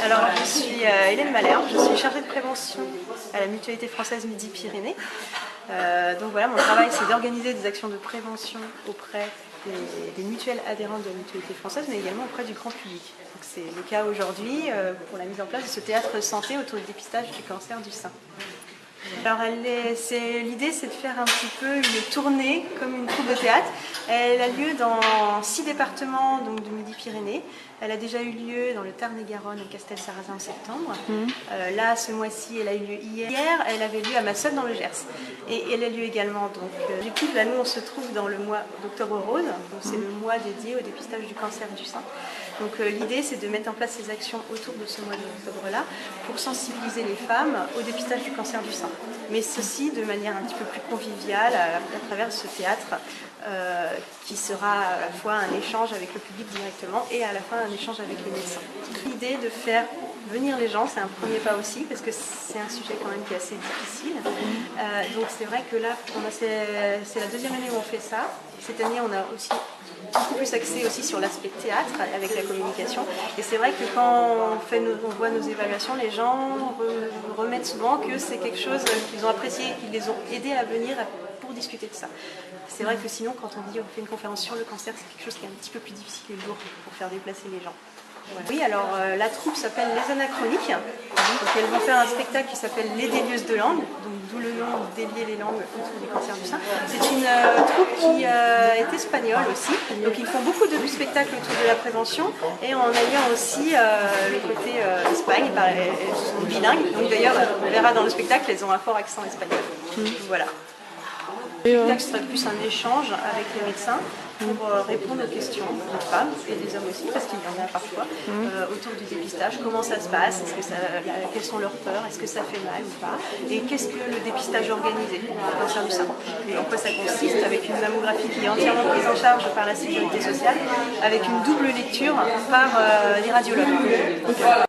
Alors, je suis Hélène Malherbe, je suis chargée de prévention à la Mutualité française Midi-Pyrénées. Donc voilà, mon travail c'est d'organiser des actions de prévention auprès des mutuelles adhérentes de la Mutualité française, mais également auprès du grand public. C'est le cas aujourd'hui pour la mise en place de ce théâtre santé autour du dépistage du cancer du sein. Alors l'idée c'est de faire un petit peu une tournée comme une troupe de théâtre. Elle a lieu dans 6 départements donc, de Midi-Pyrénées. Elle a déjà eu lieu dans le Tarn-et-Garonne, à Castelsarrasin en septembre. Là, ce mois-ci, elle a eu lieu hier. Hier, elle avait lieu à Massonne dans le Gers. Et elle a lieu également. Donc, du coup, là, nous, on se trouve dans le mois d'Octobre Rose. C'est le mois dédié au dépistage du cancer du sein. Donc, l'idée, c'est de mettre en place ces actions autour de ce mois d'octobre-là pour sensibiliser les femmes au dépistage du cancer du sein. Mais ceci de manière un petit peu plus conviviale à travers ce théâtre qui sera à la fois un échange avec le public directement et à la fois un échange avec les médecins. L'idée de faire venir les gens, c'est un premier pas aussi parce que c'est un sujet quand même qui est assez difficile. Donc c'est vrai que là, c'est la deuxième année où on fait ça. Cette année, on a aussi beaucoup plus axé aussi sur l'aspect théâtre avec la communication. Et c'est vrai que quand on voit nos évaluations, les gens remettent souvent que c'est quelque chose qu'ils ont apprécié, qui les ont aidés à venir pour discuter de ça. C'est vrai que sinon, quand on dit on fait une conférence sur le cancer, c'est quelque chose qui est un petit peu plus difficile et lourd pour faire déplacer les gens. Voilà. Oui, alors la troupe s'appelle Les Anachroniques. Donc elles vont faire un spectacle qui s'appelle Les Délieuses de langue, donc d'où le nom Délier les langues autour du cancer du sein. C'est une troupe qui est espagnole aussi, donc ils font beaucoup de spectacles autour de la prévention et en ayant aussi le côté Espagne, elles sont bilingues, donc d'ailleurs on verra dans le spectacle, elles ont un fort accent espagnol. Voilà. Le spectacle serait plus un échange avec les médecins pour répondre aux questions des femmes et des hommes aussi, parce qu'il y en a parfois, autour du dépistage. Comment ça se passe, quelles sont leurs peurs, est-ce que ça fait mal ou pas, et qu'est-ce que le dépistage organisé pour le cancer du sein. Et en quoi ça consiste, avec une mammographie qui est entièrement prise en charge par la sécurité sociale, avec une double lecture par les radiologues.